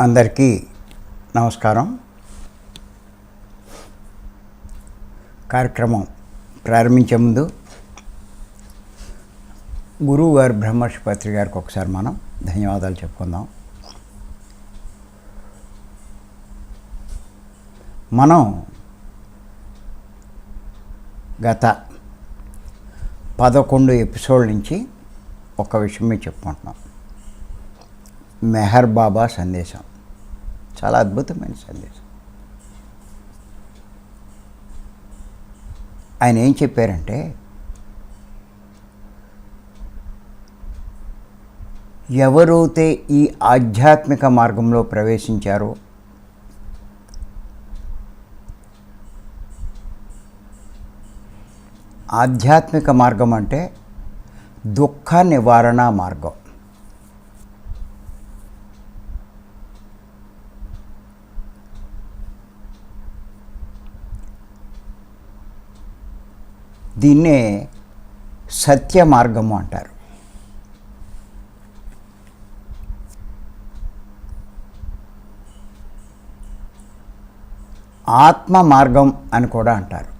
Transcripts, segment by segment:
అందరికీ నమస్కారం. కార్యక్రమం ప్రారంభించే ముందు గురువు గారు బ్రహ్మర్షి పత్రి గారికి ఒకసారి మనం ధన్యవాదాలు చెప్పుకుందాం. మనం గత 11 ఎపిసోడ్ల నుంచి ఒక విషయం మీద చెప్పుకుంటున్నాం. మెహర్ బాబా సందేశం చాలా అద్భుతమైన సందేశం. ఆయన ఏం చెప్పారంటే, ఎవరైతే ఈ ఆధ్యాత్మిక మార్గంలో ప్రవేశించారో ఆధ్యాత్మిక మార్గం అంటే దుఃఖ నివారణ మార్గం. దీన్నే సత్య మార్గము అంటారు. ఆత్మ మార్గం అని కూడా అంటారు.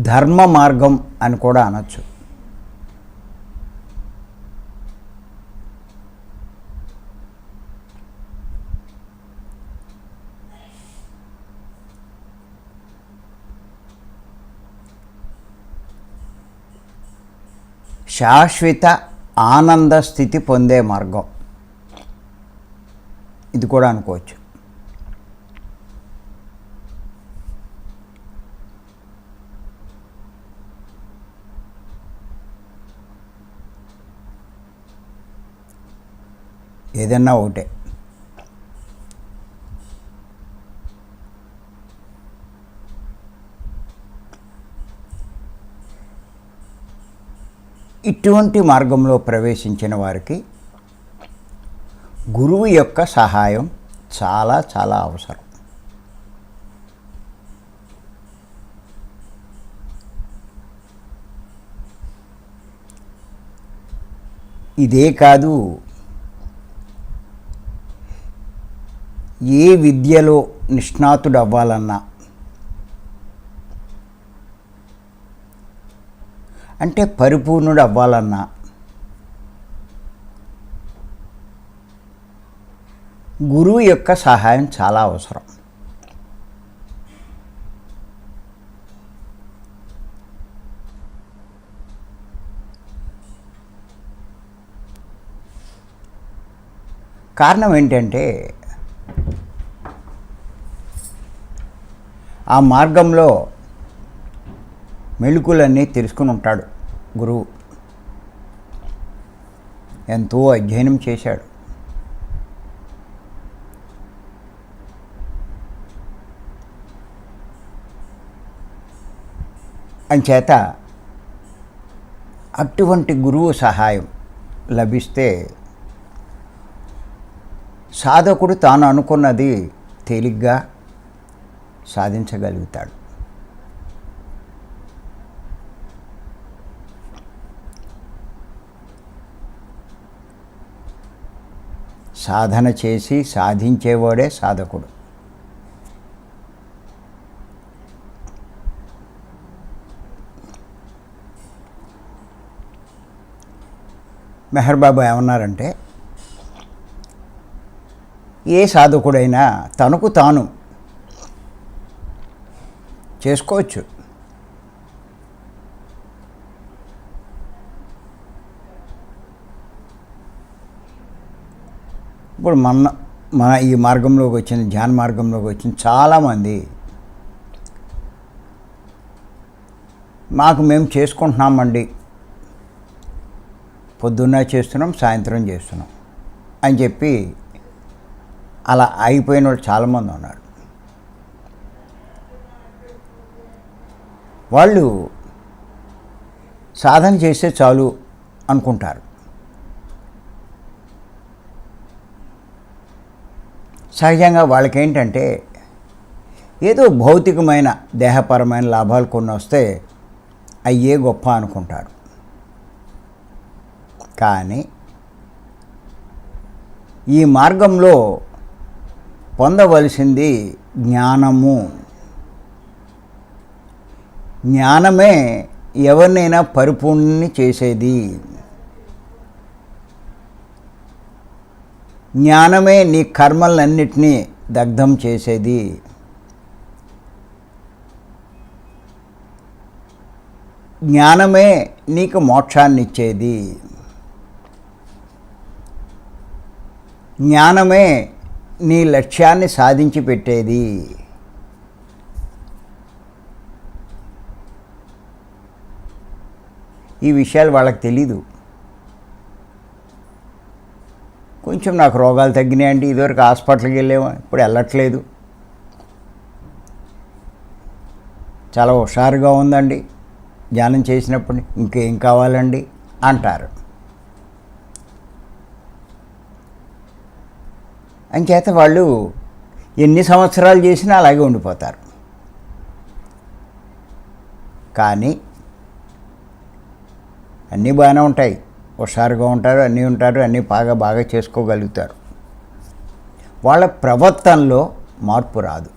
ధర్మ మార్గం అని కూడా అనొచ్చు. శాశ్వత ఆనంద స్థితి పొందే మార్గం ఇది కూడా అనుకోవచ్చు. ఏదన్నా ఒకటే. ఇటువంటి మార్గంలో ప్రవేశించిన వారికి గురువు యొక్క సహాయం చాలా చాలా అవసరం. ఇదే కాదు, ఏ విద్యలో నిష్ణాతుడు అవ్వాలన్నా, అంటే పరిపూర్ణుడు అవ్వాలన్నా గురువు యొక్క సహాయం చాలా అవసరం. కారణం ఏంటంటే, ఆ మార్గంలో మెళుకులన్నీ తెలుసుకుని ఉంటాడు గురువు. ఎంతో అధ్యయనం చేశాడు. అంచేత అటువంటి గురువు సహాయం లభిస్తే సాధకుడు తాను అనుకున్నది తేలిగ్గా సాధించగలుగుతాడు. సాధన చేసి సాధించేవాడే సాధకుడు. మెహర్ బాబా ఏమన్నారంటే, ఏ సాధకుడైనా తనకు తాను చేసుకోవచ్చు. ఇప్పుడు మన ఈ మార్గంలోకి వచ్చిన ధ్యాన మార్గంలోకి వచ్చిన చాలామంది మేము చేసుకుంటున్నామండి, పొద్దున్న చేస్తున్నాం, సాయంత్రం చేస్తున్నాం అని చెప్పి అలా అయిపోయిన వాళ్ళు చాలామంది ఉన్నారు. వాళ్ళు సాధన చేస్తే చాలు అనుకుంటారు. సహజంగా వాళ్ళకేంటంటే ఏదో భౌతికమైన దేహపరమైన లాభాలు కొన్ని వస్తే అయ్యే గొప్ప అనుకుంటారు. కానీ ఈ మార్గంలో పొందవలసింది జ్ఞానము. జ్ఞానమే ఎవరినైనా పరిపూర్ణుని చేసేది. జ్ఞానమే నీ కర్మలన్నిటినీ దగ్ధం చేసేది. జ్ఞానమే నీకు మోక్షాన్ని ఇచ్చేది. జ్ఞానమే నీ లక్ష్యాన్ని సాధించి పెట్టేది. ఈ విషయాలు వాళ్ళకి తెలీదు. కొంచెం నాకు రోగాలు తగ్గినాయండి, ఇదివరకు హాస్పిటల్కి వెళ్ళేమో, ఇప్పుడు వెళ్ళట్లేదు, చాలా హుషారుగా ఉందండి ధ్యానం చేసినప్పుడు, ఇంకేం కావాలండి అంటారు. అంచేత వాళ్ళు ఎన్ని సంవత్సరాలు చేసినా అలాగే ఉండిపోతారు. కానీ అన్నీ బాగానే ఉంటాయి, హుషారుగా ఉంటారు, అన్నీ ఉంటారు, అన్నీ బాగా చేసుకోగలుగుతారు. వాళ్ళ ప్రవర్తనలో మార్పు రాదు.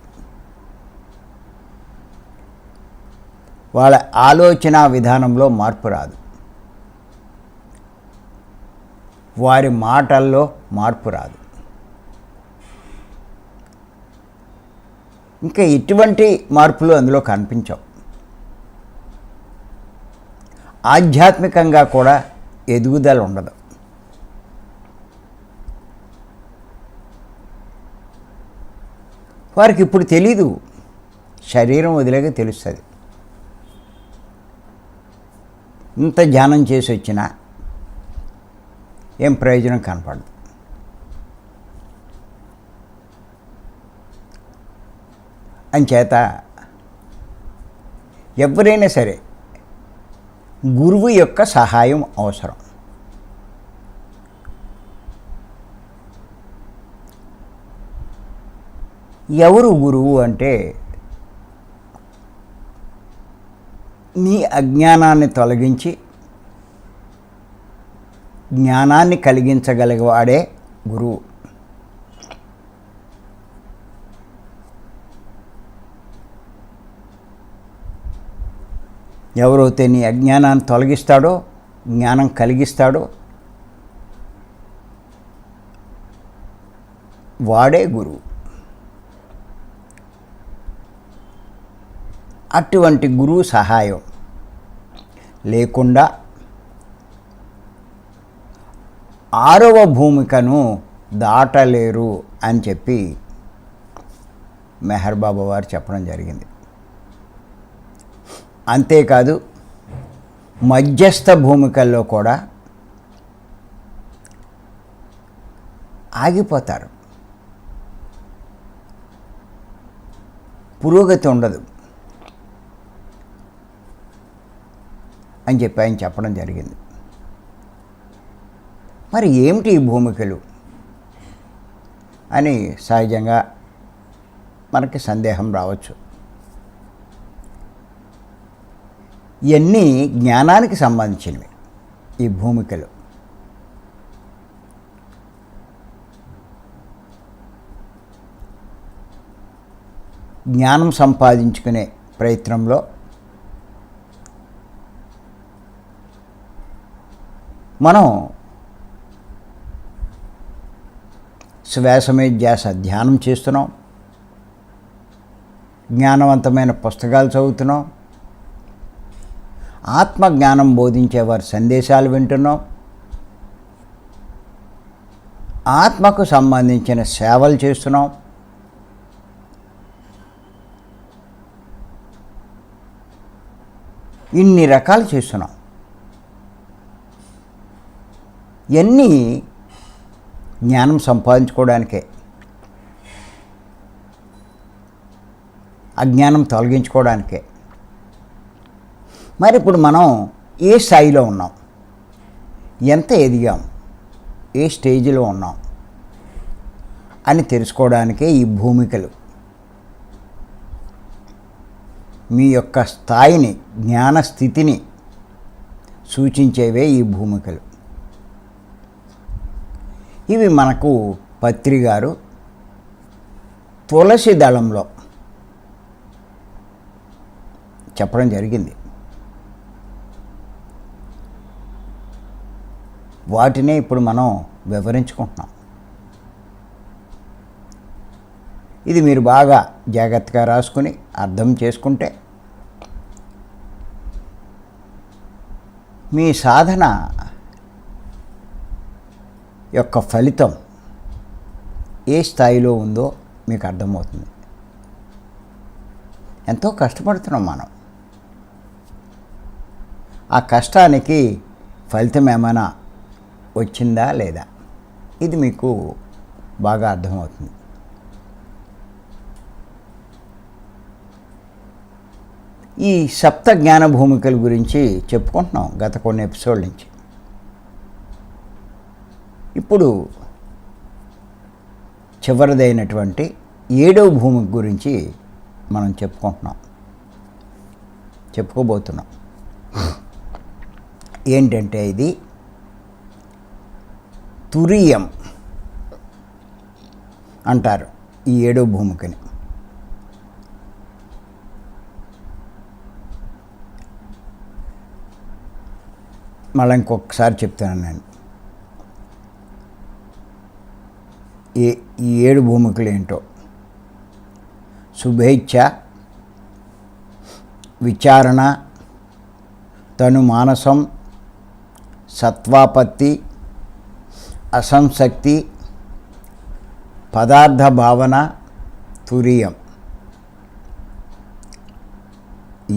వాళ్ళ ఆలోచన విధానంలో మార్పు రాదు. వారి మాటల్లో మార్పు రాదు. ఇంకా ఎటువంటి మార్పులు అందులో కనిపించవు. ఆధ్యాత్మికంగా కూడా ఎదుగుదల ఉండదు. వారికి ఇప్పుడు తెలీదు, శరీరం వదిలేక తెలుస్తుంది. ఇంత ధ్యానం చేసి వచ్చినా ఏం ప్రయోజనం కనపడదు. అంచేత ఎవరైనా సరే గురువు యొక్క సహాయం అవసరం. ఎవరు గురువు అంటే, నీ అజ్ఞానాన్ని తొలగించి జ్ఞానాన్ని కలిగించగలిగేవాడే గురువు. ఎవరైతే నీ అజ్ఞానాన్ని తొలగిస్తాడో, జ్ఞానం కలిగిస్తాడో వాడే గురువు. అటువంటి గురువు సహాయం లేకుండా 6వ భూమికను దాటలేరు అని చెప్పి మెహర్ బాబా వారు చెప్పడం జరిగింది. అంతేకాదు మధ్యస్థ భూమికల్లో కూడా ఆగిపోతారు, పురోగతి ఉండదు అని చెప్పి ఆయన చెప్పడం జరిగింది. మరి ఏమిటి ఈ భూమికలు అని సహజంగా మనకి సందేహం రావచ్చు. ఇవన్నీ జ్ఞానానికి సంబంధించినవి. ఈ భూమికలు జ్ఞానం సంపాదించుకునే ప్రయత్నంలో మనం శ్వాస మీద ధ్యాస ధ్యానం చేస్తున్నాం, జ్ఞానవంతమైన పుస్తకాలు చదువుతున్నాం, ఆత్మజ్ఞానం బోధించేవారి సందేశాలు వింటున్నాం, ఆత్మకు సంబంధించిన సేవలు చేస్తున్నాం. ఇన్ని రకాలు చేస్తున్నాం. ఇవన్నీ జ్ఞానం సంపాదించుకోవడానికే, అజ్ఞానం తొలగించుకోవడానికే. మరి ఇప్పుడు మనం ఏ స్థాయిలో ఉన్నాం, ఎంత ఎదిగాం, ఏ స్టేజ్లో ఉన్నాం అని తెలుసుకోవడానికే ఈ భూమికలు. మీ యొక్క స్థాయిని, జ్ఞాన స్థితిని సూచించేవే ఈ భూమికలు. ఇవి మనకు పత్రి గారు తులసి దళంలో చెప్పడం జరిగింది. వాటినే ఇప్పుడు మనం వివరించుకుంటున్నాం. ఇది మీరు బాగా జాగ్రత్తగా రాసుకుని అర్థం చేసుకుంటే మీ సాధన యొక్క ఫలితం ఏ స్థాయిలో ఉందో మీకు అర్థమవుతుంది. ఎంతో కష్టపడుతున్నాం మనం. ఆ కష్టానికి ఫలితం ఏమైనా వచ్చిందా లేదా, ఇది మీకు బాగా అర్థమవుతుంది. ఈ సప్త జ్ఞాన భూమికల గురించి చెప్పుకుంటున్నాం గత కొన్ని ఎపిసోడ్ల నుంచి. ఇప్పుడు చివరిదైనటువంటి 7వ భూమిక గురించి మనం చెప్పుకోబోతున్నాం. ఏంటంటే ఇది తురియం అంటారు ఈ 7వ భూమికని. మళ్ళీ ఇంకొకసారి చెప్తాను నేను. ఈ 7 భూమికలు ఏంటో: శుభేచ్ఛ, విచారణ, తను మానసం, సత్వాపత్తి, అసంశక్తి, పదార్థ భావన, తురియం.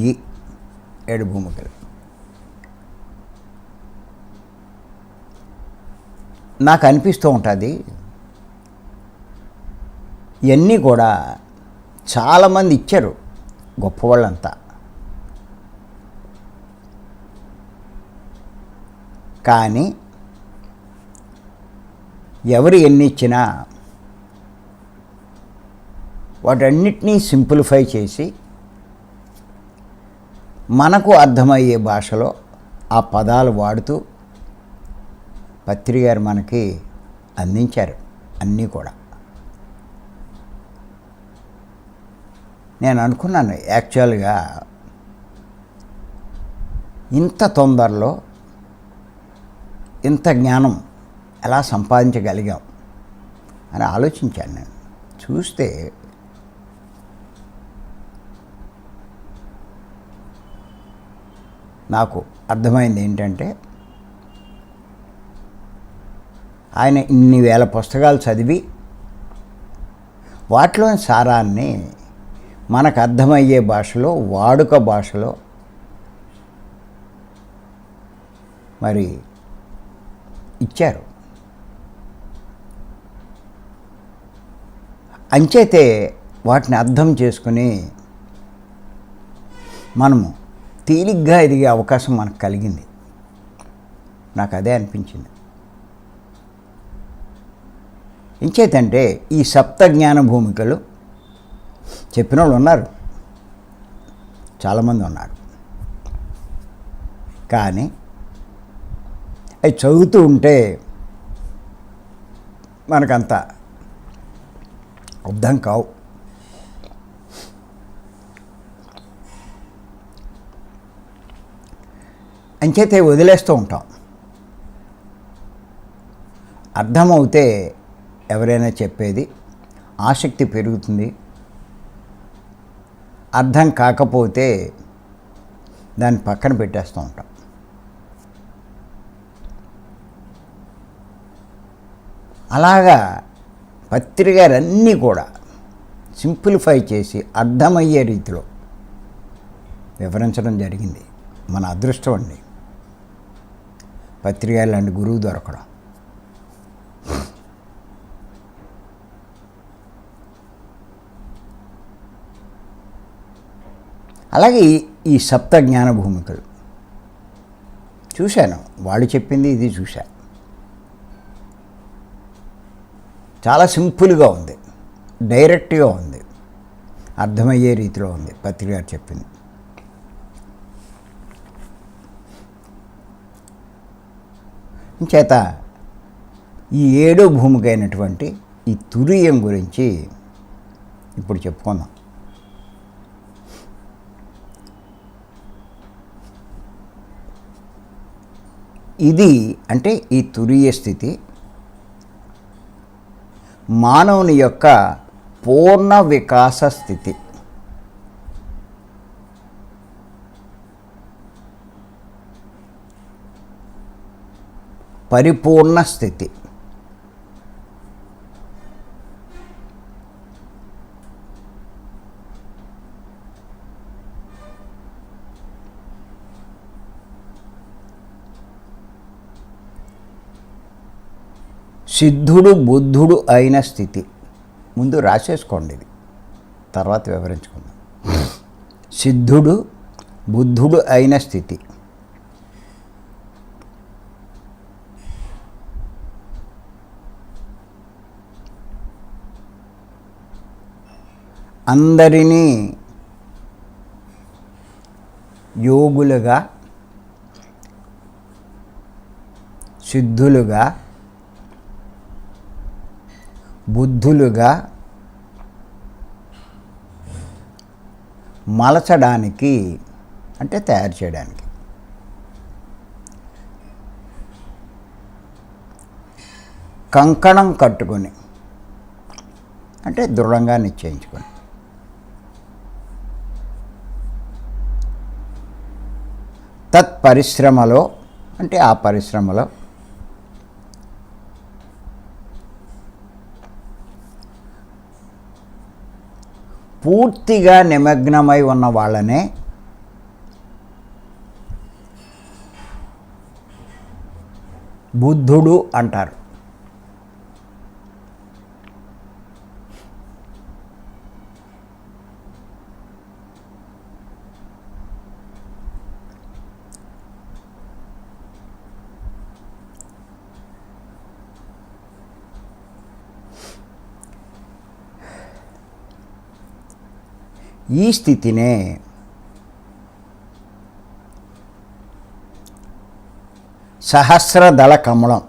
ఈ 7 భూమికలు. నాకు అనిపిస్తూ ఉంటుంది, ఇవన్నీ కూడా చాలామంది ఇచ్చారు, గొప్పవాళ్ళంతా. కానీ ఎవరు ఎన్ని ఇచ్చినా వాటన్నిటినీ సింప్లిఫై చేసి మనకు అర్థమయ్యే భాషలో ఆ పదాలు వాడుతూ పత్రి గారు మనకి అందించారు అన్నీ కూడా. నేను అనుకున్నాను, యాక్చువల్గా ఇంత తొందరలో ఇంత జ్ఞానం ఎలా సంపాదించగలిగాం అని ఆలోచించాను. నేను చూస్తే నాకు అర్థమైంది ఏంటంటే, ఆయన ఇన్ని వేల పుస్తకాలు చదివి వాటిలోని సారాన్ని మనకు అర్థమయ్యే భాషలో, వాడుక భాషలో మరి ఇచ్చారు. అంచేతే వాటిని అర్థం చేసుకుని మనము తేలిగ్గా ఎదిగే అవకాశం మనకు కలిగింది. నాకు అదే అనిపించింది. ఇంచేతంటే ఈ సప్త జ్ఞాన భూమికలు చెప్పిన వాళ్ళు ఉన్నారు, చాలామంది ఉన్నారు. కానీ అవి చదువుతూ ఉంటే మనకంత అర్థం కావు. అంచేతే వదిలేస్తూ ఉంటాం. అర్థమవుతే ఎవరైనా చెప్పేది ఆసక్తి పెరుగుతుంది. అర్థం కాకపోతే దాన్ని పక్కన పెట్టేస్తూ ఉంటాం. అలాగా పత్రి గారు అన్నీ కూడా సింప్లిఫై చేసి అర్థమయ్యే రీతిలో వివరించడం జరిగింది. మన అదృష్టం అండి పత్రి గారు లాంటి గురువు దొరకడం. అలాగే ఈ సప్త జ్ఞాన భూమికలు చూశాను, వాళ్ళు చెప్పింది ఇది చూశాను. చాలా సింపుల్గా ఉంది, డైరెక్ట్గా ఉంది, అర్థమయ్యే రీతిలో ఉంది పత్రి గారు చెప్పింది. చేత ఈ ఏడో భూమికైనటువంటి ఈ తురియం గురించి ఇప్పుడు చెప్పుకుందాం. ఇది అంటే ఈ తురియ స్థితి మానవుని యొక్క పూర్ణ వికాస స్థితి. పరిపూర్ణ స్థితి. సిద్ధుడు బుద్ధుడు అయిన స్థితి. ముందు రాసేసుకోండి, ఇది తర్వాత వివరించుకుందాం. సిద్ధుడు బుద్ధుడు అయిన స్థితి. అందరినీ యోగులుగా, సిద్ధులుగా, బుద్ధులుగా మలచడానికి అంటే తయారు చేయడానికి కంకణం కట్టుకొని అంటే దృఢంగా నిశ్చయించుకొని తత్పరిశ్రమలో అంటే ఆ పరిశ్రమలో పూర్తిగా నిమగ్నమై ఉన్న వాళ్ళనే బుద్ధుడు అంటారు. ఈ స్థితినే సహస్రదళ కమలం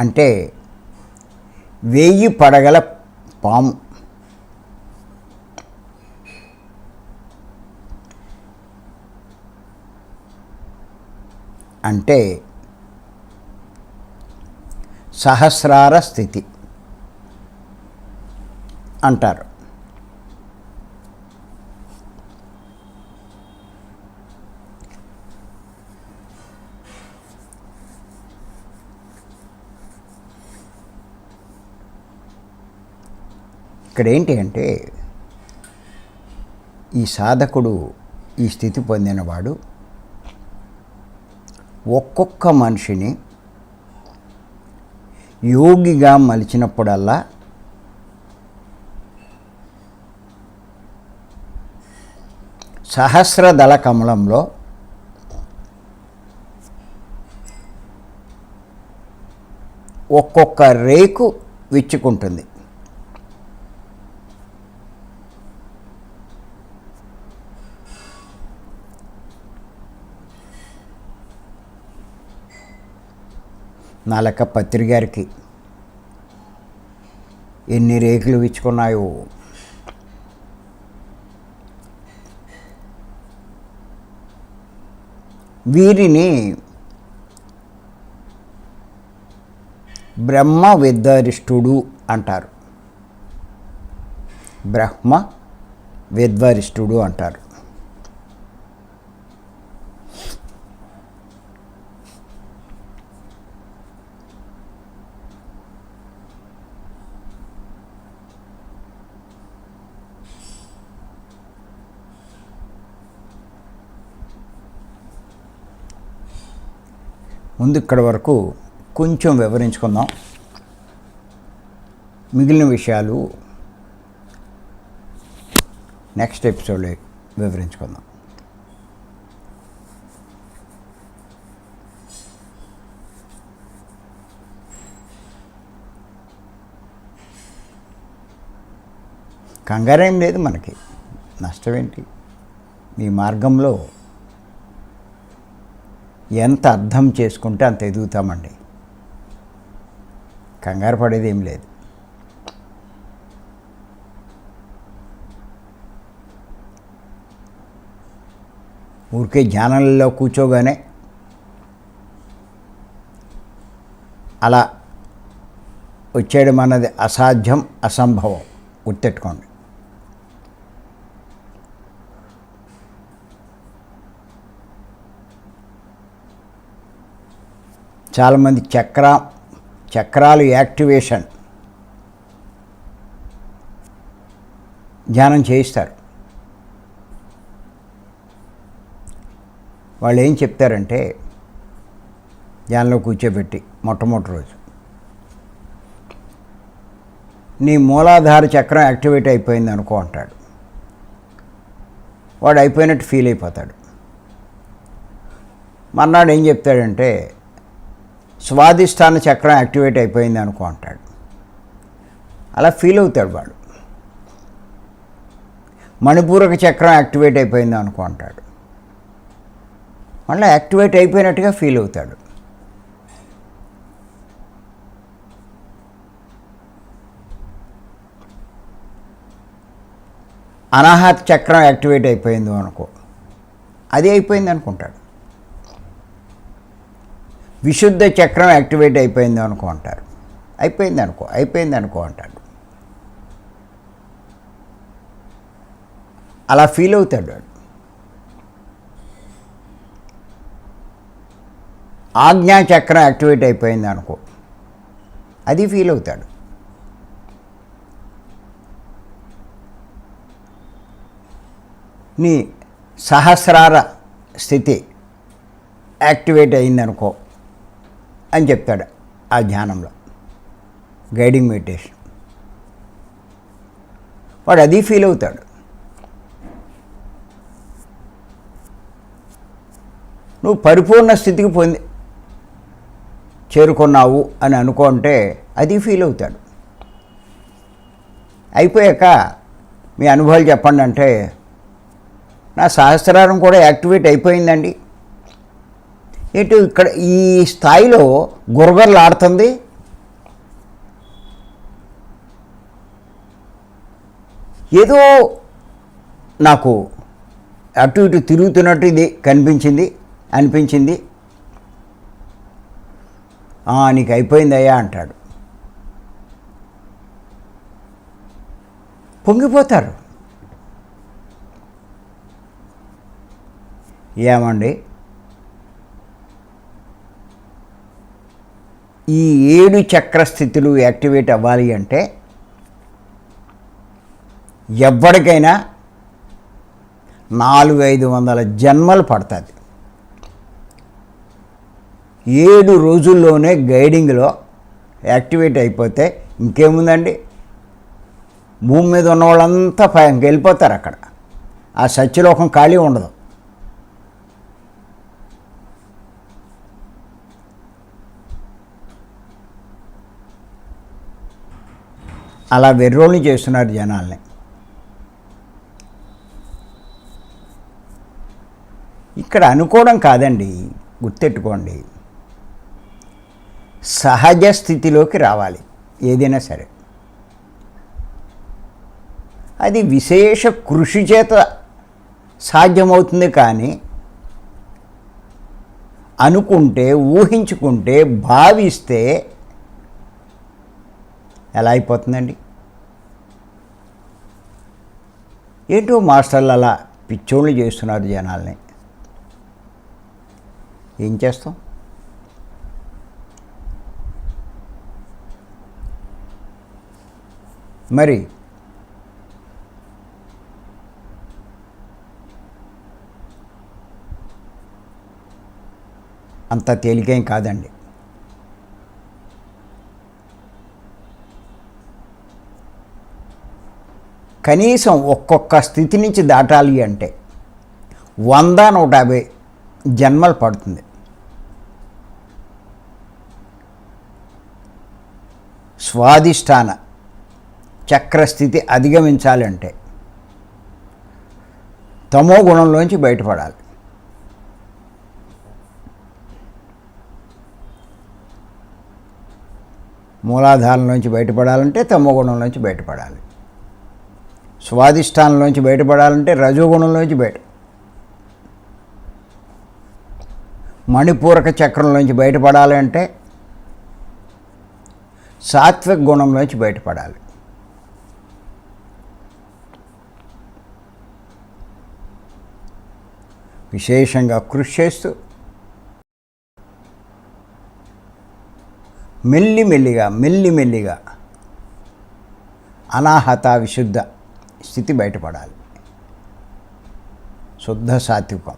అంటే 1000 పడగల పాము. అంటే సహస్రార స్థితి అంటారు. ఇక్కడ ఏంటి అంటే ఈ సాధకుడు ఈ స్థితి పొందినవాడు ఒక్కొక్క మనిషిని యోగిగా మలిచినప్పుడల్లా సహస్రదళ కమలంలో ఒక్కొక్క రేకు విచ్చుకుంటుంది. నా లెక్క పత్రి గారికి ఎన్ని రేకులు విచ్చుకున్నాయో. వీరిని బ్రహ్మ విద్వరిష్ఠుడు అంటారు. బ్రహ్మ విద్వరిష్ఠుడు అంటారు. ముందు ఇక్కడి వరకు కొంచెం వివరించుకుందాం. మిగిలిన విషయాలు నెక్స్ట్ ఎపిసోడ్లో వివరించుకుందాం. కంగారేం లేదు మనకి. నష్టం ఏంటి? మీ మార్గంలో ఎంత అర్థం చేసుకుంటే అంత ఎదుగుతామండి. కంగారు పడేది ఏం లేదు. ఊరికే ధ్యానంలో కూర్చోగానే అలా వచ్చేయడం అన్నది అసాధ్యం, అసంభవం. గుర్తెట్టుకోండి. చాలామంది చక్రాలు యాక్టివేషన్ ధ్యానం చేయిస్తారు. వాళ్ళు ఏం చెప్తారంటే, ధ్యానంలో కూర్చోబెట్టి మొట్టమొదటి రోజు నీ మూలాధార చక్రం యాక్టివేట్ అయిపోయింది అనుకో అంటాడు. వాడు అయిపోయినట్టు ఫీల్ అయిపోతాడు. మర్నాడు ఏం చెప్తాడంటే, స్వాదిష్టాన చక్రం యాక్టివేట్ అయిపోయింది అనుకో అంటాడు. అలా ఫీల్ అవుతాడు వాడు. మణిపూరక చక్రం యాక్టివేట్ అయిపోయింది అనుకో అంటాడు. మళ్ళీ యాక్టివేట్ అయిపోయినట్టుగా ఫీల్ అవుతాడు. అనాహత చక్రం యాక్టివేట్ అయిపోయింది అనుకో, అది అయిపోయింది అనుకుంటాడు. విశుద్ధ చక్రం యాక్టివేట్ అయిపోయింది అనుకో అంటారు. అయిపోయింది అనుకో అంటాడు. అలా ఫీల్ అవుతాడు వాడు. ఆజ్ఞా చక్రం యాక్టివేట్ అయిపోయింది అనుకో, అది ఫీల్ అవుతాడు. నీ సహస్రార స్థితి యాక్టివేట్ అయిందనుకో అని చెప్తాడు ఆ ధ్యానంలో, గైడింగ్ మెడిటేషన్. వాడు అది ఫీల్ అవుతాడు. నువ్వు పరిపూర్ణ స్థితికి చేరుకున్నావు అని అనుకుంటే అది ఫీల్ అవుతాడు. అయిపోయాక మీ అనుభవాలు చెప్పండి అంటే, నా సహస్రారం కూడా యాక్టివేట్ అయిపోయిందండి. ఏంటి ఇక్కడ ఈ స్థాయిలో గురగర్లు ఆడుతుంది, ఏదో నాకు అటు ఇటు తిరుగుతున్నట్టు ఇది అనిపించింది. నీకు అయిపోయిందయ్యా అంటాడు. పొంగిపోతారు. ఏమండి, ఈ 7 చక్రస్థితులు యాక్టివేట్ అవ్వాలి అంటే ఎవ్వడికైనా 400-500 జన్మలు పడుతుంది. 7 రోజుల్లోనే గైడింగ్లో యాక్టివేట్ అయిపోతే ఇంకేముందండి, భూమి మీద ఉన్న వాళ్ళంతా వెళ్ళిపోతారు. అక్కడ ఆ సత్యలోకం ఖాళీ ఉండదు. అలా వెర్రోల్ని చేస్తున్నారు జనాల్ని. ఇక్కడ అనుకోవడం కాదండి, గుర్తెట్టుకోండి. సహజ స్థితిలోకి రావాలి ఏదైనా సరే. అది విశేష కృషి చేత సాధ్యమవుతుంది. కానీ అనుకుంటే, ఊహించుకుంటే, భావిస్తే ఎలా అయిపోతుందండి? ఏంటో మాస్టర్లు అలా పిచ్చోళ్ళు చేస్తున్నారు జనాల్ని. ఏం చేస్తాం? మరి అంత తేలికేం కాదండి. కనీసం ఒక్కొక్క స్థితి నుంచి దాటాలి అంటే 100-150 జన్మలు పడుతుంది. స్వాదిష్టాన చక్రస్థితి అధిగమించాలంటే తమో గుణంలోంచి బయటపడాలి. మూలాధారంలోంచి బయటపడాలంటే తమో గుణంలోంచి బయటపడాలి. స్వాధిష్టానంలోంచి బయటపడాలంటే రజోగుణంలోంచి మణిపూరక చక్రంలోంచి బయటపడాలి అంటే సాత్విక గుణంలోంచి బయటపడాలి. విశేషంగా కృషి చేస్తూ మెల్లిమెల్లిగా అనాహత విశుద్ధ స్థితి బయటపడాలి. శుద్ధ సాత్వికం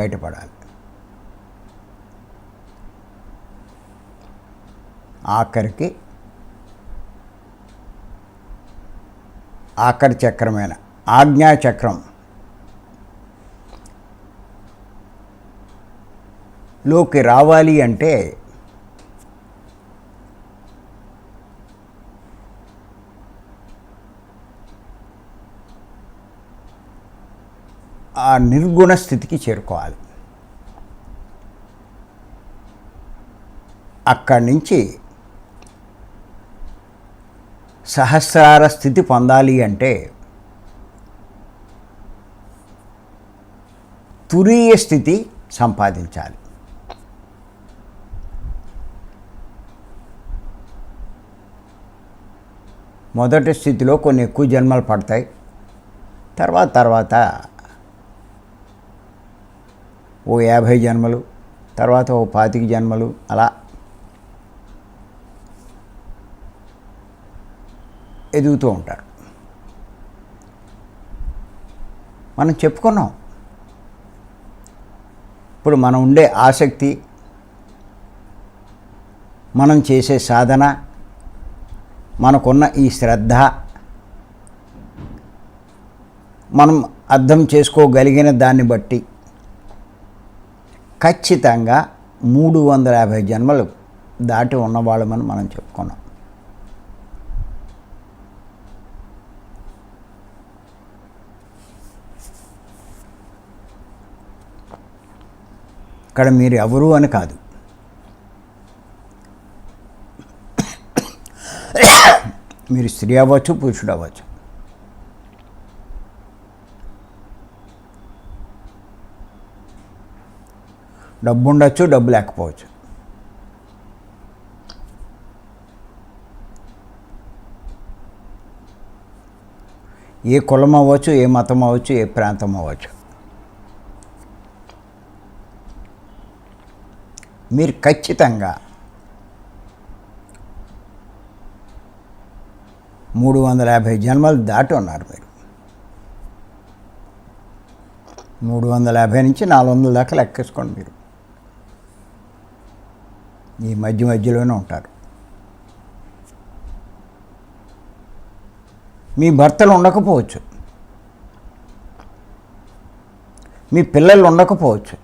బయటపడాలి. ఆఖరి చక్రమైన ఆజ్ఞాచక్రం లోకి రావాలి అంటే ఆ నిర్గుణ స్థితికి చేరుకోవాలి. అక్కడి నుంచి సహస్రార స్థితి పొందాలి అంటే తురీయ స్థితి సంపాదించాలి. మొదటి స్థితిలో కొన్ని ఎక్కువ జన్మలు పడతాయి. తర్వాత ఓ 50 జన్మలు, తర్వాత ఓ 25 జన్మలు, అలా ఎదుగుతూ ఉంటారు. మనం చెప్పుకున్నాం, ఇప్పుడు మనం ఉండే ఆసక్తి, మనం చేసే సాధన, మనకున్న ఈ శ్రద్ధ, మనం అర్థం చేసుకోగలిగిన దాన్ని బట్టి ఖచ్చితంగా 350 జన్మలు దాటి ఉన్నవాళ్ళమని మనం చెప్పుకున్నాం. ఇక్కడ మీరు ఎవరు అని కాదు, మీరు స్త్రీ అవ్వచ్చు, పురుషుడు అవ్వచ్చు. డబ్బు ఉండొచ్చు, డబ్బు లేకపోవచ్చు. ఏ కులం అవ్వచ్చు, ఏ మతం అవ్వచ్చు, ఏ ప్రాంతం అవ్వచ్చు. మీరు ఖచ్చితంగా 350 జన్మలు దాటి ఉన్నారు. మీరు 350 నుంచి 400 దాకా లెక్కేసుకోండి. మీరు ఈ మధ్యలోనే ఉంటారు. మీ భర్తలు ఉండకపోవచ్చు, మీ పిల్లలు ఉండకపోవచ్చు,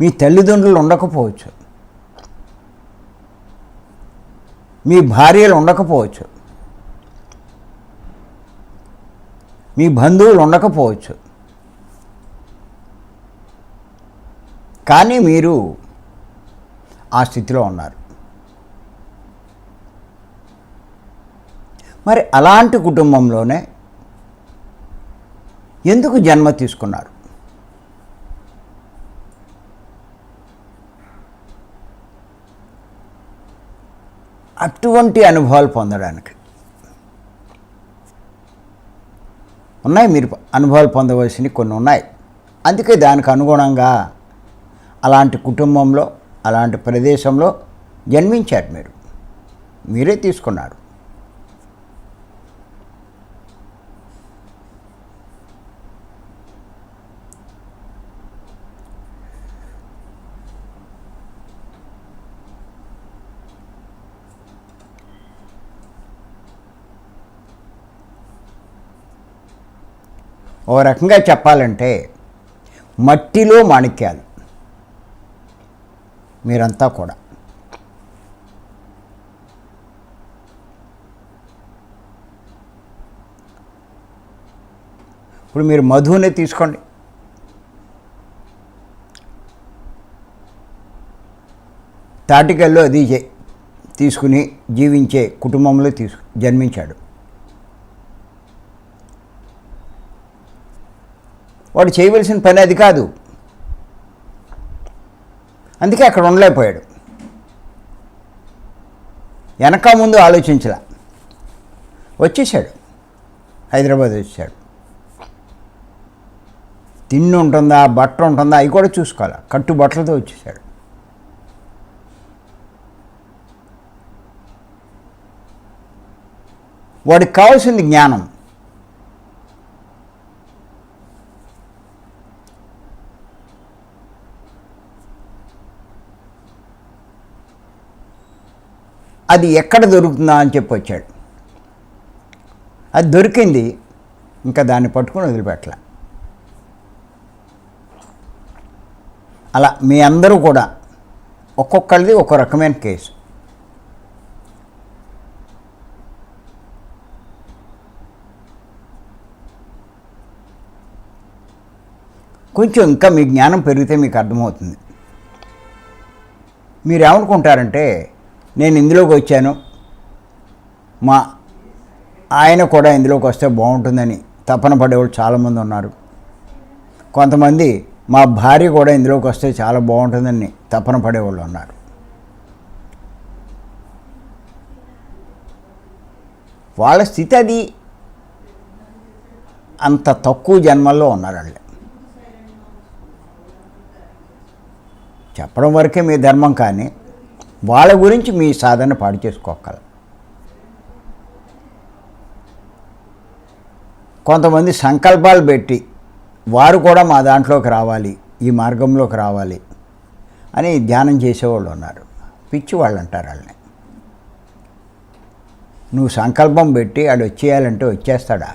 మీ తల్లిదండ్రులు ఉండకపోవచ్చు, మీ భార్యలు ఉండకపోవచ్చు, మీ బంధువులు ఉండకపోవచ్చు. కానీ మీరు ఆ స్థితిలో ఉన్నారు. మరి అలాంటి కుటుంబంలోనే ఎందుకు జన్మ తీసుకున్నారు? అటువంటి అనుభవాలు పొందడానికి ఉన్నాయి. మీరు అనుభవాలు పొందవలసినవి కొన్ని ఉన్నాయి. అందుకే దానికి అనుగుణంగా అలాంటి కుటుంబంలో, అలాంటి ప్రదేశంలో జన్మించారు. మీరే తీసుకున్నారు. ఓ రకంగా చెప్పాలంటే మట్టిలో మాణిక్యాలు మీరంతా కూడా. ఇప్పుడు మీరు మధునే తీసుకోండి. తాటికల్లో అది తీసుకుని జీవించే కుటుంబంలో జన్మించాడు. వాడు చేయవలసిన పని అది కాదు. అందుకే అక్కడ ఉండలేకపోయాడు. వెనక ముందు ఆలోచించలా, వచ్చేసాడు, హైదరాబాద్ వచ్చాడు. తిండి ఉంటుందా, బట్ట ఉంటుందా, అవి కూడా చూసుకోవాలి. కట్టు బట్టలతో వచ్చేసాడు. వాడికి కావాల్సింది జ్ఞానం. అది ఎక్కడ దొరుకుతుందా అని చెప్పి వచ్చాడు. అది దొరికింది, ఇంకా దాన్ని పట్టుకుని వదిలిపెట్టలే. అలా మీ అందరూ కూడా ఒక్కొక్కరిది ఒక్కో రకమైన కేసు. కొంచెం ఇంకా మీ జ్ఞానం పెరిగితే మీకు అర్థమవుతుంది. మీరు ఏమనుకుంటారంటే, నేను ఇందులోకి వచ్చాను, మా ఆయన కూడా ఇందులోకి వస్తే బాగుంటుందని తపన పడేవాళ్ళు చాలామంది ఉన్నారు. కొంతమంది మా భార్య కూడా ఇందులోకి వస్తే చాలా బాగుంటుందని తపన పడేవాళ్ళు ఉన్నారు. వాళ్ళ స్థితి అది. అంత తక్కువ జన్మల్లో ఉన్నారు వాళ్ళు. చెప్పడం వరకే మీ ధర్మం, కానీ వాళ్ళ గురించి మీ సాధన పాడు చేసుకోగల. కొంతమంది సంకల్పాలు పెట్టి వారు కూడా మా దాంట్లోకి రావాలి, ఈ మార్గంలోకి రావాలి అని ధ్యానం చేసేవాళ్ళు ఉన్నారు. పిచ్చి వాళ్ళు అంటారు వాళ్ళని. నువ్వు సంకల్పం పెట్టి ఆడు వచ్చేయాలంటే వచ్చేస్తాడా?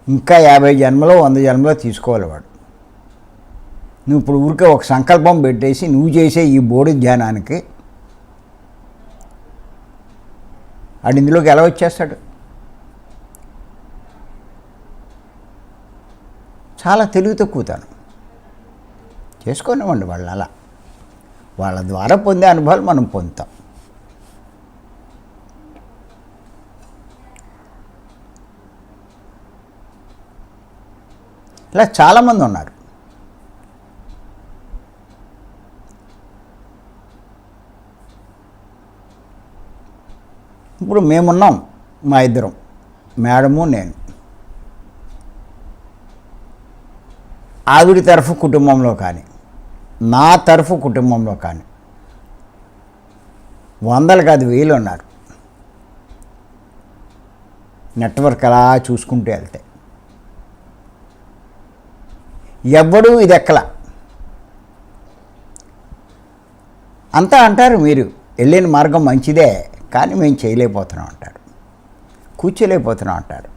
ఇంకా 50 జన్మలో 100 జన్మలో తీసుకోవాలి వాడు. నువ్వు ఇప్పుడు ఊరికే ఒక సంకల్పం పెట్టేసి నువ్వు చేసే ఈ బోడి ధ్యానానికి ఆడు ఇందులోకి ఎలా వచ్చేస్తాడు? చాలా తెలివి తక్కువతాను. చేసుకోనివ్వండి వాళ్ళు అలా. వాళ్ళ ద్వారా పొందే అనుభవాలు మనం పొందుతాం. ఇలా చాలామంది ఉన్నారు. ఇప్పుడు మేమున్నాం, మా ఇద్దరం, మేడము నేను. ఆవిడ తరఫు కుటుంబంలో కానీ నా తరఫు కుటుంబంలో కానీ వందలు కాదు, వేలు ఉన్నారు. నెట్వర్క్ అలా చూసుకుంటూ వెళ్తే ఎవ్వడూ ఇది ఎక్కల. అంతా అంటారు మీరు వెళ్ళిన మార్గం మంచిదే, కానీ మేము చేయలేకపోతున్నాం అంటారు, కూర్చోలేకపోతున్నాం అంటారు.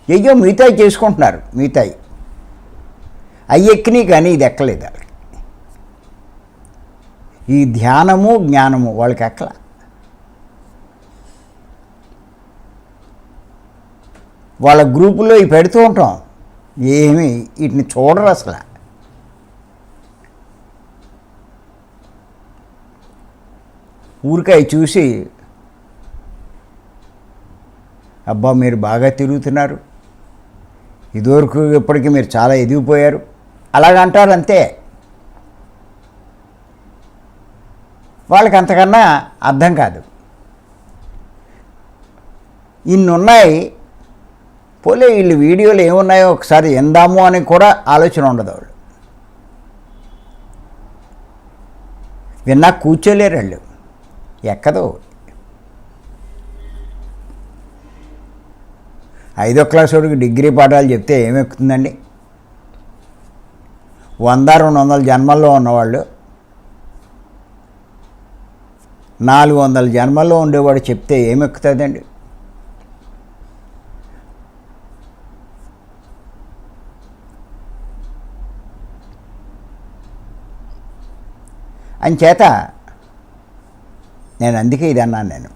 అయ్యో మిగతాయి చేసుకుంటున్నారు, మిగతాయి అవి ఎక్కినాయి, కానీ ఇది ఎక్కలేదు వాళ్ళకి. ఈ ధ్యానము జ్ఞానము వాళ్ళకి ఎక్కల. వాళ్ళ గ్రూపులో ఇవి పెడుతూ ఉంటాం, ఏమి వీటిని చూడరు అసలు. ఊరికాయ చూసి అబ్బా మీరు బాగా తిరుగుతున్నారు, ఇదివరకు ఇప్పటికీ మీరు చాలా ఎదిగిపోయారు అలాగంటారు అంతే. వాళ్ళకి అంతకన్నా అర్థం కాదు. ఇన్నున్నాయి, పోలే వీళ్ళు వీడియోలు ఏమున్నాయో ఒకసారి ఎందాము అని కూడా ఆలోచన ఉండదు. వాళ్ళు విన్నా కూర్చోలేరు, వాళ్ళు ఎక్కదు. 5వ క్లాస్ వాడికి డిగ్రీ పాఠాలు చెప్తే ఏమెక్కుతుందండి? 100-200 జన్మల్లో ఉన్నవాళ్ళు 400 జన్మల్లో ఉండేవాడు చెప్తే ఏమెక్కుతుందండి? అంచేత నేను అందుకే ఇది అన్నాను. నేను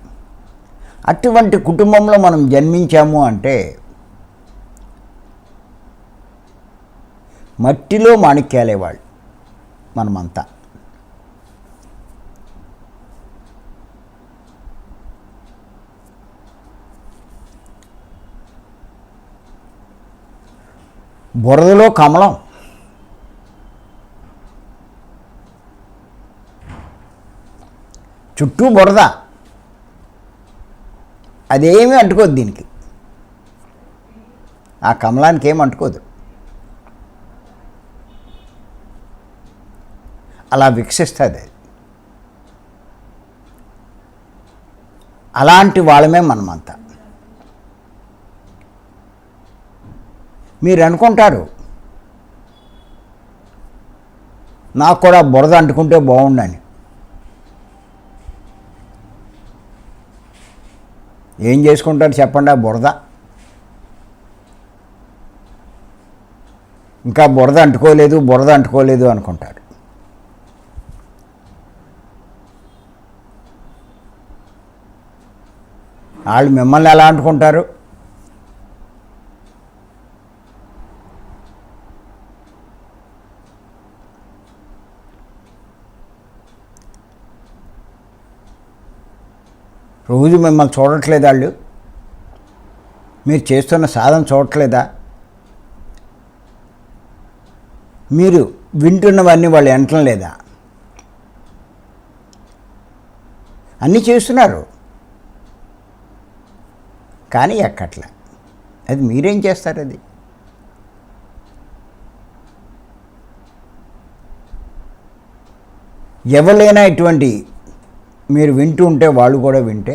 అటువంటి కుటుంబంలో మనం జన్మించాము అంటే మట్టిలో మాణిక్యాలే వాళ్ళు మనమంతా. బురదలో కమలం, చుట్టూ బురద, అదేమీ అంటుకోదు దీనికి, ఆ కమలానికి ఏమి అంటుకోదు. అలా వికసిస్తుంది. అలాంటి వాళ్ళమే మనమంతా. మీరు అనుకుంటారు నాకు కూడా బురద అంటుకుంటే బాగుండని. ఏం చేసుకుంటారు చెప్పండి ఆ బురద? ఇంకా బురద అంటుకోలేదు అనుకుంటారు. వాళ్ళు మిమ్మల్ని ఎలా అంటుకుంటారు? రోజు మిమ్మల్ని చూడట్లేదు వాళ్ళు? మీరు చేస్తున్న సాధన చూడట్లేదా? మీరు వింటున్నవన్నీ వాళ్ళు వినటం లేదా? అన్నీ చేస్తున్నారు కానీ ఎక్కట్లే. అది మీరేం చేస్తారు? అది ఎవరైనా ఇటువంటి మీరు వింటూ ఉంటే వాళ్ళు కూడా వింటే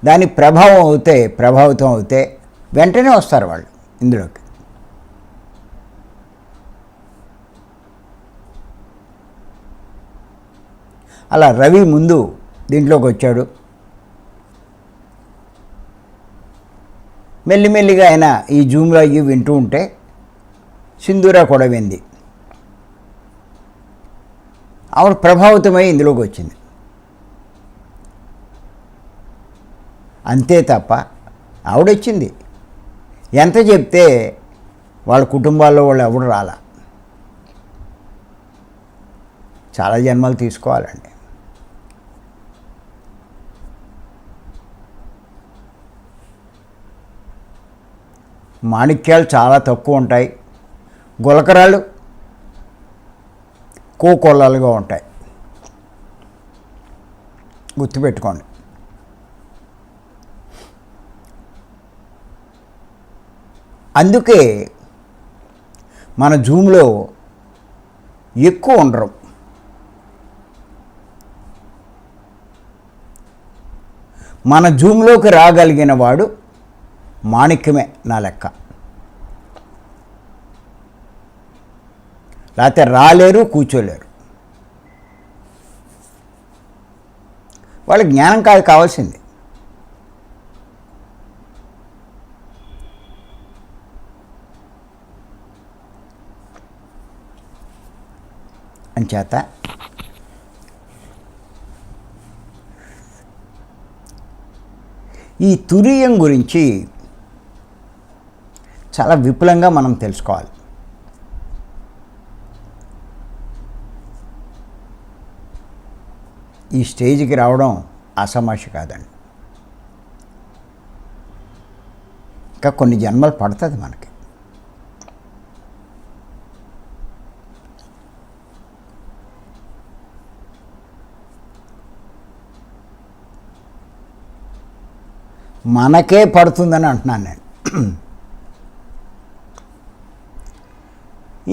దాని ప్రభావితం అవుతే వెంటనే వస్తారు వాళ్ళు ఇందులోకి. అలా రవి ముందు దీంట్లోకి వచ్చాడు. మెల్లిమెల్లిగా ఆయన ఈ జూమ్లో అయ్యి వింటూ ఉంటే సింధూర కూడా వింది. ఆవిడ ప్రభావితమై ఇందులోకి వచ్చింది. అంతే తప్ప ఆవిడొచ్చింది. ఎంత చెప్తే వాళ్ళ కుటుంబాల్లో వాళ్ళు ఎవడు రాలా. చాలా జన్మలు తీసుకోవాలండి. మాణిక్యాలు చాలా తక్కువ ఉంటాయి, గులకరాలు కోకొల్లలుగా ఉంటాయి. గుర్తుపెట్టుకోండి. అందుకే మన జూమ్లో ఎక్కువ ఉండరు. మన జూమ్లోకి రాగలిగిన వాడు మాణిక్యమే నా లెక్క. లేకపోతే రాలేరు, కూర్చోలేరు. వాళ్ళ జ్ఞానం కాదు కావాల్సింది. అంచేత ఈ తురీయం గురించి చాలా విపులంగా మనం తెలుసుకోవాలి. ఈ స్టేజ్కి రావడం అసమాషి కాదండి. ఇంకా కొన్ని జన్మలు పడుతుంది మనకి. మనకే పడుతుందని అంటున్నాను నేను.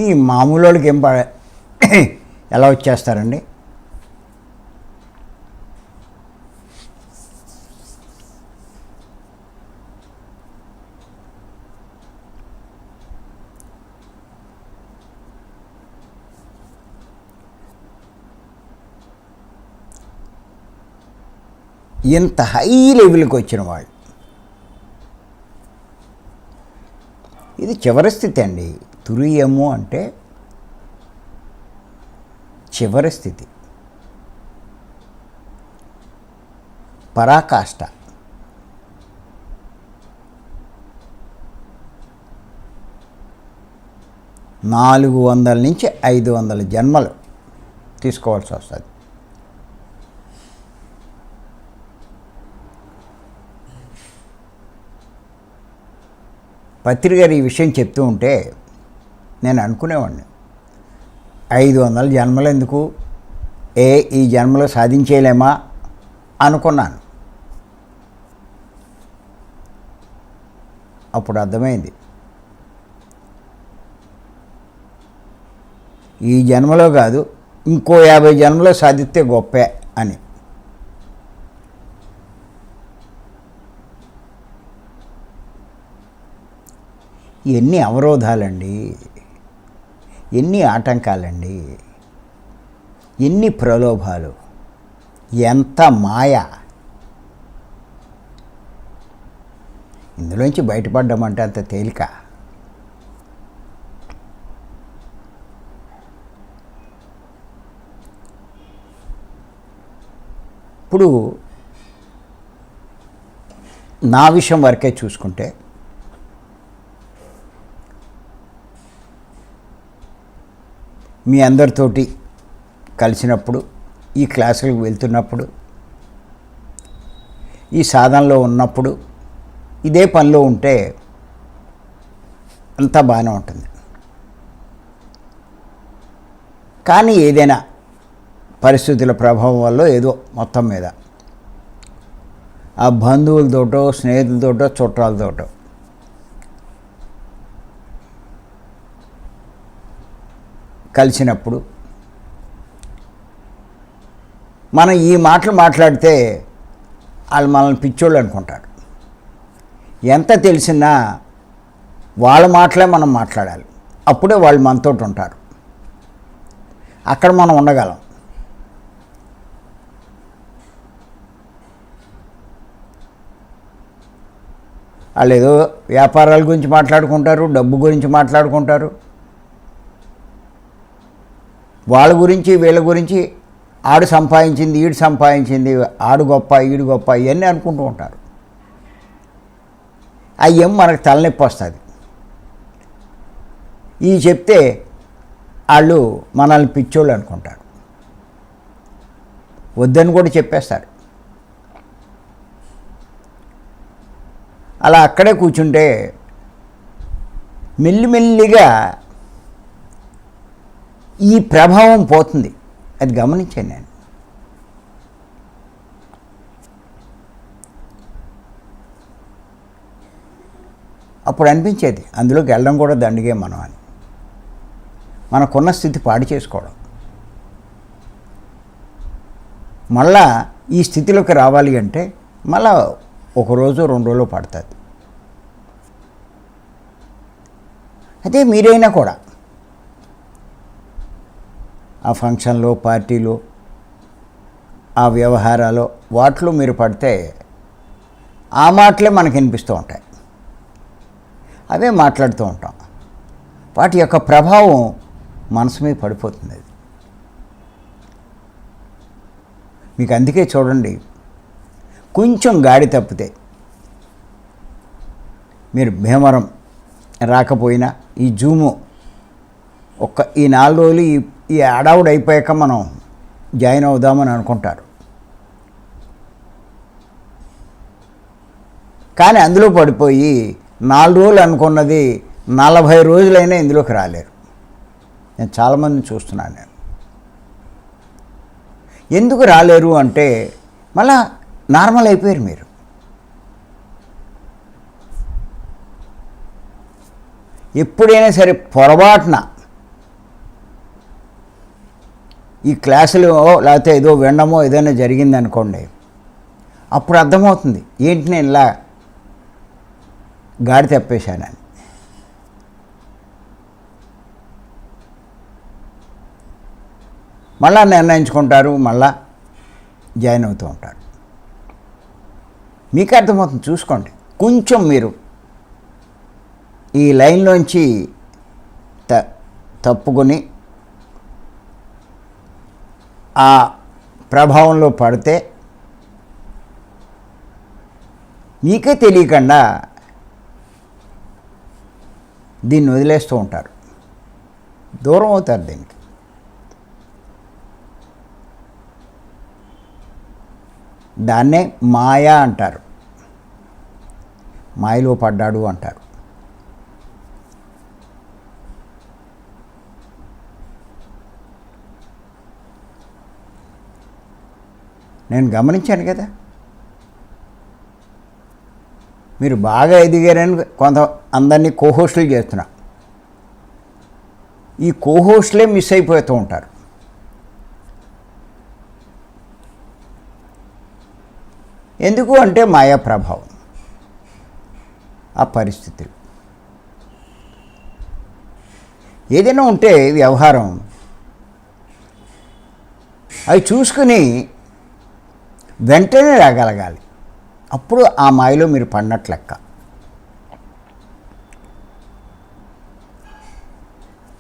ఈ మామూలు వాళ్ళకి ఎలా వచ్చేస్తారండి? ఇంత హై లెవెల్కి వచ్చిన వాళ్ళు. ఇది చివరి స్థితి అండి. తురీయము అంటే చివరి స్థితి, పరాకాష్ట. 400 నుంచి 500 జన్మలు తీసుకోవాల్సి వస్తుంది. పత్రి గారు ఈ విషయం చెప్తూ ఉంటే నేను అనుకునేవాడిని, 500 జన్మలు ఎందుకు, ఈ జన్మలో సాధించేయలేమా అనుకున్నాను. అప్పుడు అర్థమైంది, ఈ జన్మలో కాదు ఇంకో 50 జన్మలో సాధిస్తే గొప్పే అని. ఎన్ని అవరోధాలండి, ఎన్ని ఆటంకాలండి, ఎన్ని ప్రలోభాలు, ఎంత మాయ. ఇందులోంచి బయటపడ్డం అంటే అంత తేలిక. ఇప్పుడు నా విషయం వరకే చూసుకుంటే, మీ అందరితోటి కలిసినప్పుడు, ఈ క్లాసులకు వెళ్తున్నప్పుడు, ఈ సాధనలో ఉన్నప్పుడు, ఇదే పనిలో ఉంటే అంతా బాగానే ఉంటుంది. కానీ ఏదైనా పరిస్థితుల ప్రభావం వల్ల ఏదో మొత్తం మీద ఆ బంధువులతోటో, స్నేహితులతోటో, చుట్టాలతోటో కలిసినప్పుడు మనం ఈ మాటలు మాట్లాడితే వాళ్ళు మనల్ని పిచ్చోళ్ళు అనుకుంటారు. ఎంత తెలిసినా వాళ్ళ మాటలే మనం మాట్లాడాలి, అప్పుడే వాళ్ళు మనతో ఉంటారు, అక్కడ మనం ఉండగలం. వాళ్ళు ఏదో వ్యాపారాల గురించి మాట్లాడుకుంటారు, డబ్బు గురించి మాట్లాడుకుంటారు, వాళ్ళ గురించి వీళ్ళ గురించి, ఆడు సంపాదించింది, ఈడు సంపాదించింది, ఆడు గొప్ప, ఈడు గొప్ప, ఇవన్నీ అనుకుంటూ ఉంటారు. అయ్యేం మనకు తలనొప్పి వస్తుంది. ఈ చెప్తే వాళ్ళు మనల్ని పిచ్చోళ్ళు అనుకుంటారు, వద్దని కూడా చెప్పేస్తారు. అలా అక్కడే కూర్చుంటే మెల్లిమెల్లిగా ఈ ప్రభావం పోతుంది. అది గమనించాను నేను. అప్పుడు అనిపించేది అందులోకి వెళ్ళడం కూడా దండిగే మనం అని. మనకున్న స్థితి పాడు చేసుకోవడం, మళ్ళా ఈ స్థితిలోకి రావాలి అంటే మళ్ళా 1 రోజు 2 రోజులు పడుతుంది. అదే మీరైనా కూడా ఆ ఫంక్షన్లో, పార్టీలో, ఆ వ్యవహారాలు, వాటిలో మీరు పడితే ఆ మాటలే మనకు వినిపిస్తూ ఉంటాయి, అవే మాట్లాడుతూ ఉంటాం. వాటి యొక్క ప్రభావం మనసు మీద పడిపోతుంది. అది మీకు అందుకే చూడండి, కొంచెం గాడి తప్పితే మీరు భీమవరం రాకపోయినా ఈ జూము ఈ 4 రోజులు ఈ అడావుడు అయిపోయాక మనం జాయిన్ అవుదామని అనుకుంటారు. కానీ అందులో పడిపోయి 4 రోజులు అనుకున్నది 40 రోజులైనా ఇందులోకి రాలేరు. నేను చాలామందిని చూస్తున్నాను. నేను ఎందుకు రాలేరు అంటే మళ్ళా నార్మల్ అయిపోయారు. మీరు ఎప్పుడైనా సరే పొరపాటున ఈ క్లాసులో లేకపోతే ఏదో వినడమో ఏదైనా జరిగిందనుకోండి, అప్పుడు అర్థమవుతుంది ఏంటి నేను ఇలా గాడి తప్పేశానని. మళ్ళా నిర్ణయించుకుంటారు, మళ్ళా జాయిన్ అవుతూ ఉంటారు. మీకు అర్థమవుతుంది, చూసుకోండి. కొంచెం మీరు ఈ లైన్లోంచి తప్పుకొని ఆ ప్రభావంలో పడితే మీకే తెలియకుండా దీన్ని వదిలేస్తూ ఉంటారు. దూరం అవుతారు దీనికి. దాన్నే మాయా అంటారు, మాయలో పడ్డాడు అంటారు. నేను గమనించాను కదా, మీరు బాగా ఎదిగారని కొంత అందరినీ కోహోస్టులు చేస్తున్నా, ఈ కోహోస్టులే మిస్ అయిపోతూ ఉంటారు. ఎందుకు అంటే మాయా ప్రభావం, ఆ పరిస్థితులు. ఏదైనా ఉంటే వ్యవహారం అవి చూసుకుని వెంటనే రాగలగాలి, అప్పుడు ఆ మాయలో మీరు పడినట్లు లెక్క.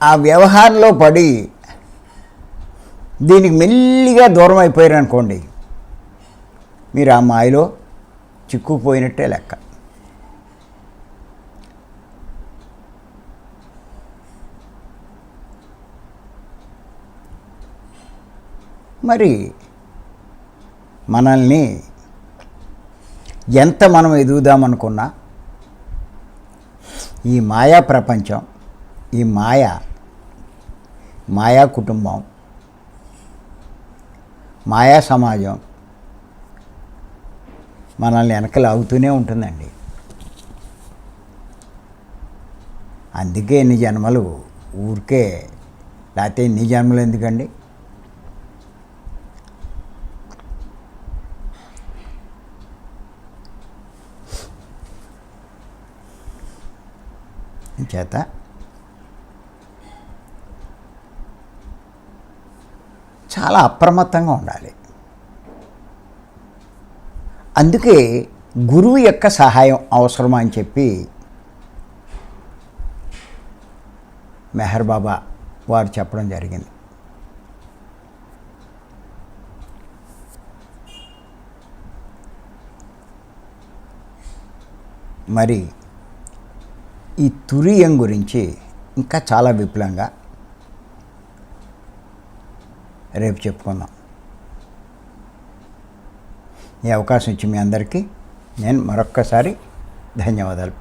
ఆ వ్యవహారంలో పడి దీనికి మెల్లిగా దూరం అయిపోయారు అనుకోండి, మీరు ఆ మాయలో చిక్కుపోయినట్టే లెక్క. మరి మనల్ని ఎంత మనం ఎదుగుదామనుకున్నా ఈ మాయా ప్రపంచం, ఈ మాయా కుటుంబం, మాయా సమాజం మనల్ని వెనకలు ఆగుతూనే ఉంటుందండి. అందుకే ఎన్ని జన్మలు ఊరికే, లేకపోతే ఎన్ని జన్మలు ఎందుకండి. చేత చాలా అప్రమత్తంగా ఉండాలి. అందుకే గురువు యొక్క సహాయం అవసరం అని చెప్పి మెహర్ బాబా వారు చెప్పడం జరిగింది. మరి ఈ తురియం గురించి ఇంకా చాలా విపులంగా రేపు చెప్పుకుందాం. ఈ అవకాశం ఇచ్చి మీ అందరికీ నేను మరొక్కసారి ధన్యవాదాలు.